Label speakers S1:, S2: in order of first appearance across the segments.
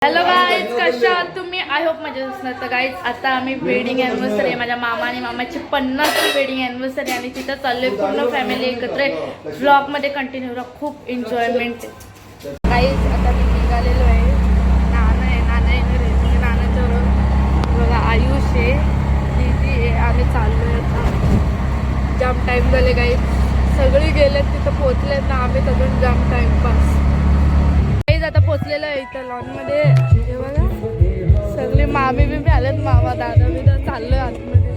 S1: Hello guys, कशा आहात तुम्ही? आय होप मजेत असणार. तर गाईज, आता आम्ही वेडिंग ॲनिव्हर्सरी आहे. माझ्या मामा आणि मामाची 50वी वेडिंग ॲनिव्हर्सरी आणि तिथं चाललोय पूर्ण फॅमिली एकत्र. व्लॉगमध्ये कंटिन्यू राहा, खूप एन्जॉयमेंट आहे. गाईज, आता मी निघालेलो आहे. नाना येणार आहे. म्हणजे नानाच्या बरोबर बघा आयुष आहे, दीदी आहे. आम्ही चाललोय आता. जाम टाईम झाले गाईज, सगळी गेलेत तिथं पोहोचलेत ना. आम्ही सगळं जाम टाईमपास. आता पोचलेलं आहे इथं लॉनमध्ये. हे बघा सगळे मामी बिमी आलेत, मामा दादा मी तर चाललोय आतमध्ये.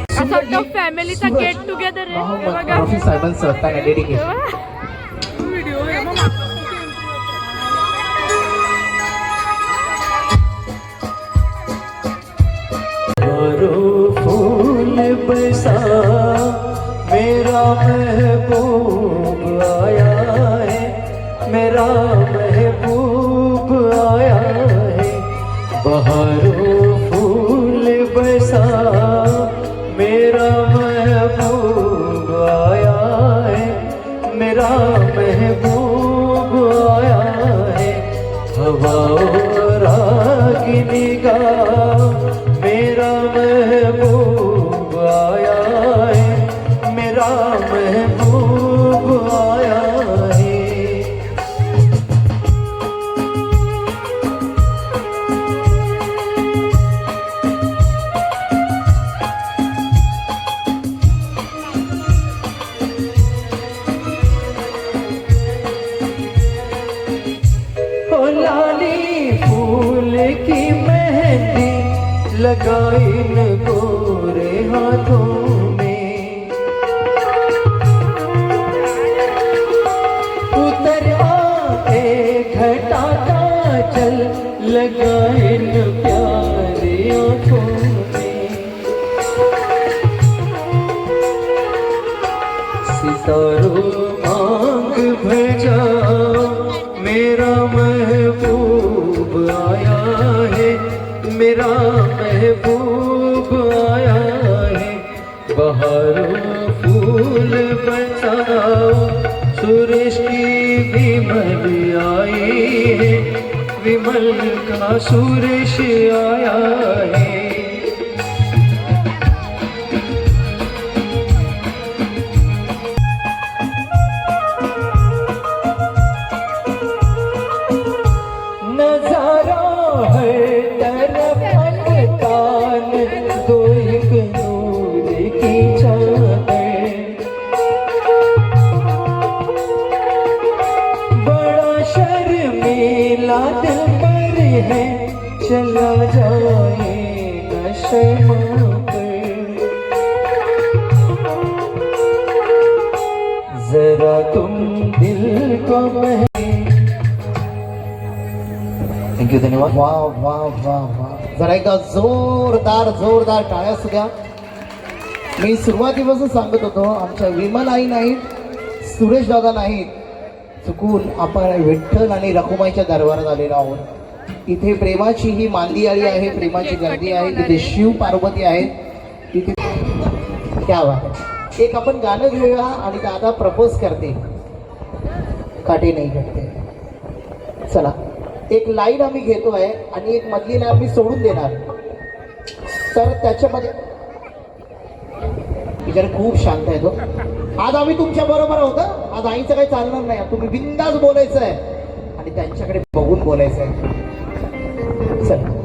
S1: असं वाटतं फॅमिलीचा गेट टुगेदर आहे. हे बघा व्हिडिओ
S2: फूल बरसा मेरा महबूब आया है, मेरा महबूब आया है। बहारों फूल बरसा मेरा महबूब आया है, मेरा महबूब आया है। हवाओं रागिनी का मेरा महबूब आया है, मेरा महबूब आया है। ओ लाली फूल की मेहंदी लगाई न गोरे हाथों में, उतर आए घटा का चल लगाए न प्यारे आँखों में। सितारों मांग भेजा मेरा महबूब आया है, मेरा महबूब आया है। बहारों फूल बरसाओ सुरेश की विमल आई है, विमल का सुरेश आया है। नजारा है तरफ कान दो एक नूर की चादर, बड़ा शर्मीला दिल पर है, चला जाए न शर्मा कर। जरा तुम दिल को थँक्यू, धन्यवाद.
S3: वा वा वा वा, जरा एकदा जोरदार टाळ्या सुद्धा. मी सुरुवातीपासून सांगत होतो, आमच्या विमल आई नाहीत, सुरेश दादा नाहीत, चुकून आपण विठ्ठल आणि रखुमाईच्या दरबारात आलेलो आहोत. इथे प्रेमाची ही मांदी आली आहे, प्रेमाची गर्दी आहे. इथे शिव पार्वती आहेत. तिथे क्या बात आहे. एक आपण गाणं घेऊया आणि दादा प्रपोज करते, काटे नाही करते. चला, एक लाईन आम्ही घेतोय आणि एक मधली लाईन आम्ही सोडून देणार. तर त्याच्यामध्ये विचार खूप शांत आहे तो. आज आम्ही तुमच्या बरोबर आहोत. आज आईचं काही चालणार नाही. तुम्ही बिंदास बोलायचं आहे आणि त्यांच्याकडे बघून बोलायचं आहे. चला,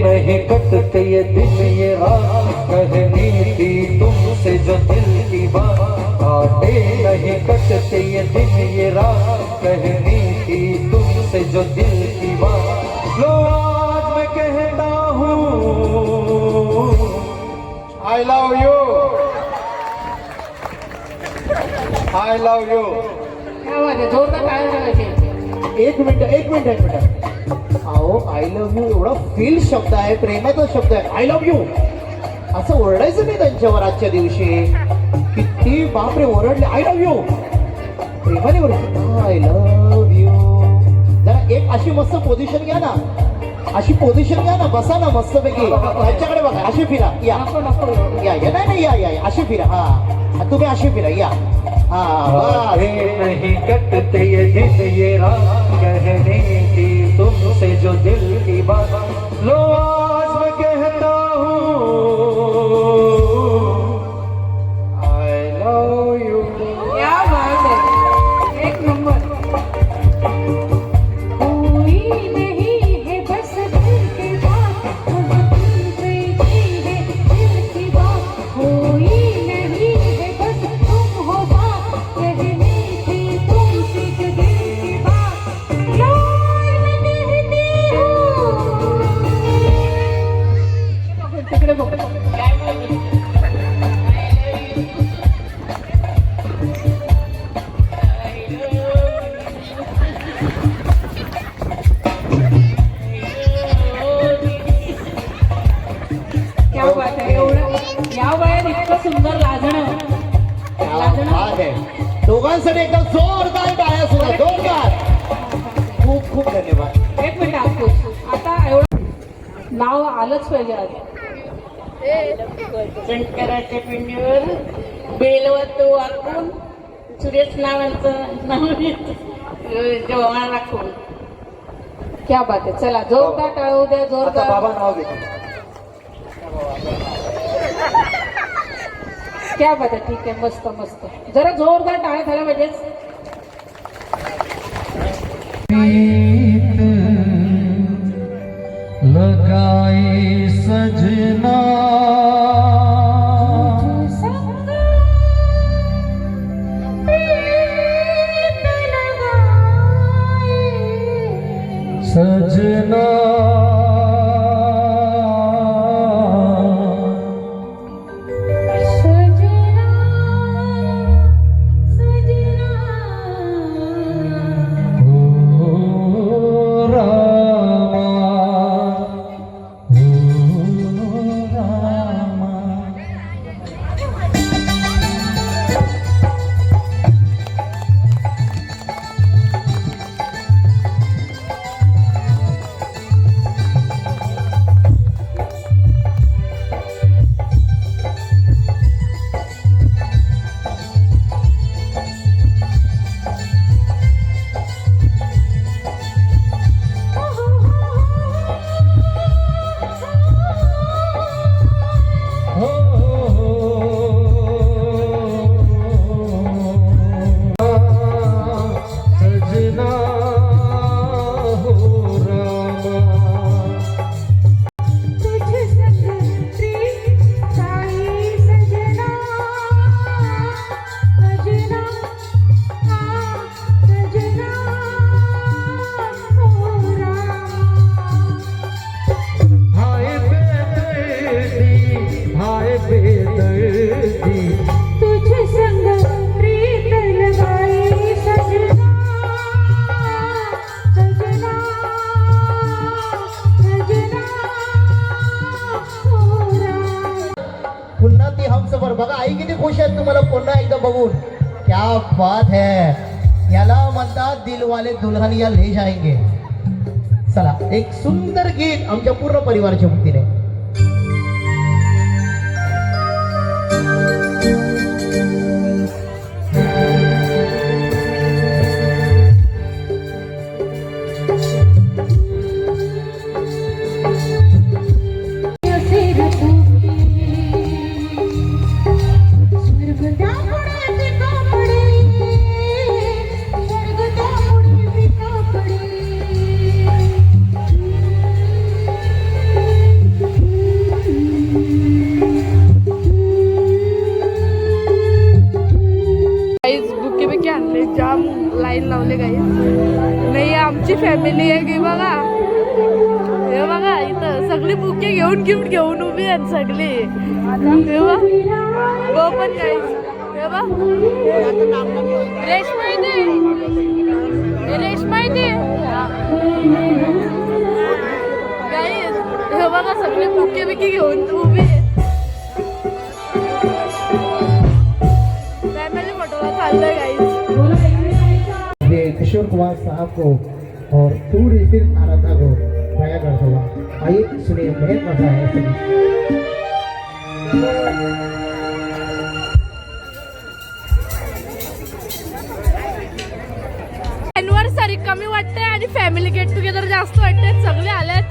S2: नहीं कटते ये दिन ये रात, कहनी थी तुमसे जो दिल की बात। काटे नहीं कटते ये दिन ये रात, कहनी थी तुमसे जो दिल की बात। लो आज मैं कहता हूँ I love you. I love you.
S4: जोरदार टाळ्या वाजवायचे.
S3: एक मिनिट अहो आय लव्ह यू एवढा फील शब्द आहे, प्रेमाचा शब्द आहे. आय लव्ह यू असं ओरडायचं नाही त्यांच्यावर आजच्या दिवशी. किती बापरे ओरडले. आय लव्ह यू प्रेमाने ओरडले. I love you. जरा एक अशी मस्त पोझिशन घ्या ना, अशी पोझिशन घ्या ना, बसा ना मस्तपैकी. त्यांच्याकडे बघा, अशी फिरा. या
S4: नको नको.
S3: या नाही या अशी फिरा. हा तुम्ही अशी फिरा. या हा बस.
S2: नहीं कटते ये दिन ये रात कहने की तुमसे जो दिल की बात. लो आज मैं कहता हूँ आई लव यू.
S4: क्या बात है, एक नंबर.
S5: कोई नहीं है बस दिल की बात, हम तुमसे की है दिल की बात. कोई नहीं है बस तुम हो बात, कहने की तुमसे जो दिल की बात. यार मैं कहती हूँ.
S4: तिकडे बघ काय बोलली. क्या बात आहे. एवढं या वयात इतकं सुंदर लाजणं.
S3: क्या बात आहे. दोघांसाठी एकदम जोरदार टाळ्या सुद्धा. जोरदार. खूप खूप धन्यवाद.
S4: एक मिनिट अंकुश, आता एवढं नाव आलंच पाहिजे आज.
S6: शंकराच्या पिंडीवर बेलवत वाकून सुरेश नावांचं नाव जेव्हा राखून.
S4: क्या बात आहे. चला जोरदार टाळू द्या.
S3: आता
S4: जोरदार.
S3: बाबा नाव घेतो.
S4: क्या बात आहे. ठीक आहे. मस्त मस्त. जरा जोरदार टाळ्या झाल्या पाहिजेच.
S2: लगाई सजना सजना
S5: सजना सजना
S2: ओ रामा सजना हो रामा.
S5: तुझ संग प्रीत साई सजना सजना सजना हो रामा.
S2: हाय बेदर्दी
S5: तुझ संग प्रीत लगाई सजना सजना सजना हो रामा.
S3: पुन्हा ती हमसफर बघा. आई किती खुश आहेत तुम्हाला पुन्हा एकदा बघून. क्या बात है. याला म्हणतात दिलवाले दुल्हनिया ले जाएंगे. चला एक सुंदर गीत आमच्या पूर्ण परिवाराच्या वतीने.
S5: सिर फुगे स्वर्ग त्यापुढे पिका पडे स्वर्ग त्यापुढे पिका पडे.
S1: गाईज बुके बिके आणले, जाम लाईन लावले गाईज. नाही आमची फॅमिली आहे की बघा, हे बघा इथं सगळी बुके घेऊन गिफ्ट घेऊन उभी आहेत सगळी. हे बघ पण गाईज, हे बघ रेशमा इथे रेशमा इथे गाईज हे बघा सगळे बुके बिके घेऊन उभे आहेत. फॅमिली फोटोला चाललंय गाईज.
S3: ये किशोर कुमार साहब को और पूरी फिल्म आराधना को गाया करता हुआ आइए सुनिए बहुत मजा आया सुनिए.
S1: एनिव्हर्सरी कमी वाटतंय आणि फॅमिली गेट टुगेदर जास्त वाटतंय. सगळे आलेत.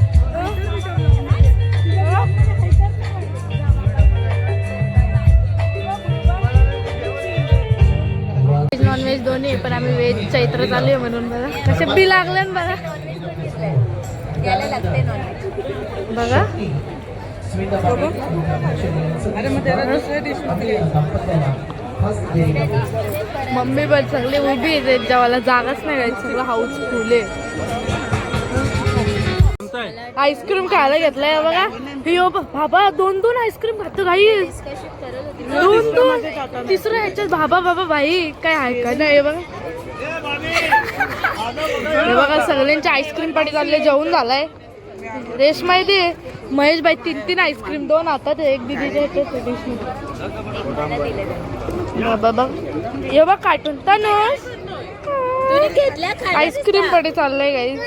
S1: नॉनव्हेज दोन्ही पण आम्ही व्हेज चैत्र चालू आहे म्हणून बघा कसे बी लागले बघा बघा. मम्मी पण सगळे उभी आहे जेवायला जागाच नाही राहील. सगळं हाऊस फुल आहे. आईस्क्रीम खायला घेतलाय बघा. यो बाबा 2 आईस्क्रीम खातो भाई. 2 तिसरं ह्याच्यात बाबा बाबा भाई काय आहे का नाही बघा. हे बघा सगळ्यांची आईस्क्रीम पार्टी चालले. जेवून झालाय. रेशमा इथे महेश भाई 3 आईस्क्रीम 2 हातात एक दिदीच्या ह्याच्यात बाबा. हे बघ कार्टून तनुष आईस्क्रीम पार्टी चाललंय गाईज.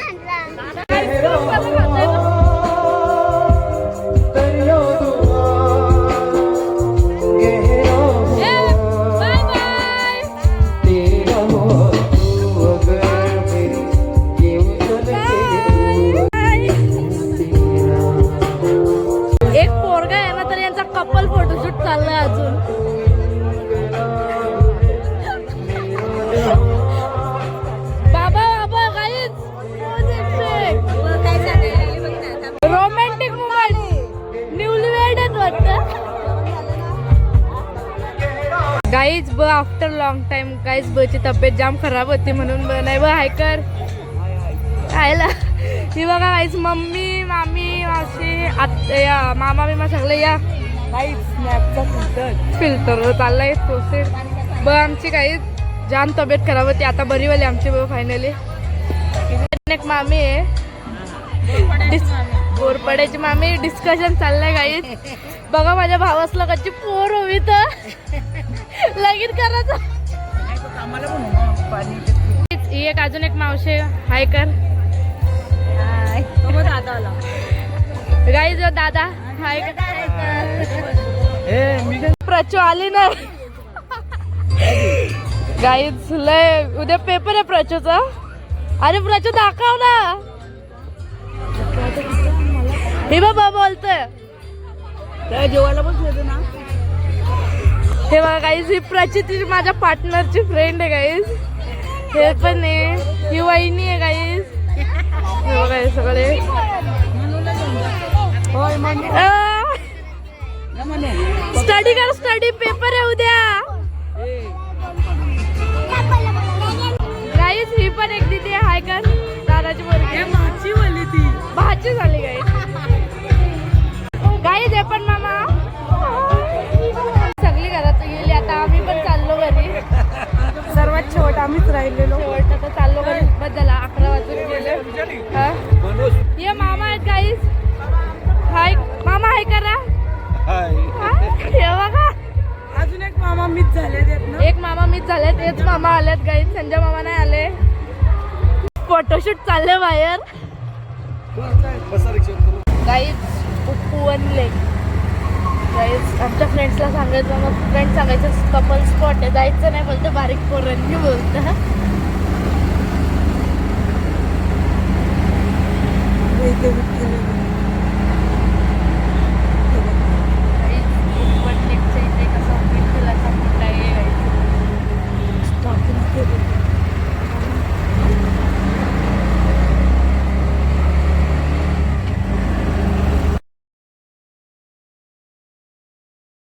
S1: एक पोरगा आहे ना तर यांचा कपल फोटोशूट चाललाय अजून. बाबा बाबा काहीच रोमॅन्टिक मोमेंट न्यूली वेड वाटतं गाईज. ब आफ्टर लॉंग टाइम गाईज बची तब्येत जाम खराब होती म्हणून नाही ब हायकर खायला. ही बघा गाईज मम्मी मामी मावशी या मामा बिमा सगळे या. फिल्टर चाललाय प्रोसेस. ब आमची काही जाम तब्येत खराब होती. आता बरी वाली आमची ब फायनली. एक मामी आहे बोरपड्याची मामी. डिस्कशन चाललंय गाईज. बघा माझ्या भावासला कच्ची पोर हवी तर लगीन करायचं. ही एक अजून एक मावशी हाय कर गाईज. दादा हाय प्रचू आली ना गाईज. लय उद्या पेपर आहे प्रचूचा. अरे प्रचू दाखव ना. हे बाबा बोलतोय जेवायला बसले ना. हे बघा गाईज ही प्रचिती माझ्या पार्टनरची फ्रेंड आहे गाईज. हे पण आहे. ही वहिनी आहे गाईज. हे बघा हे सगळे स्टडी कर. स्टडी पेपर आहे उद्या गाईज. ही पण एक दिदी आहे हाय कर. दादाची मुलगी भाची झाली गाईज. गाईज हे पण मामा सगळी घरात गेली. आता आम्ही पण चाललो घरी. सर्वात शेवट आम्हीच राहिलेलो. शेवट आता चाललो घरी. बस झाला 11 वाजून गेले. ये मामा आहेत गाईज. हाय मामा हाय करा. हे बघा
S4: अजून एक मामा मीच झाले.
S1: एक मामा मीच झाले. तेच मामा आलेत गाईज. संजय मामा नाही आले. फोटोशूट चालले बाहेर गाईज. उपवन लेक गाईज. आमच्या फ्रेंड्सला सांगायचं मग फ्रेंड सांगायचं कपल स्पॉट आहे. जायचं नाही बोलतं. बारीक पोरांनी बोलतं.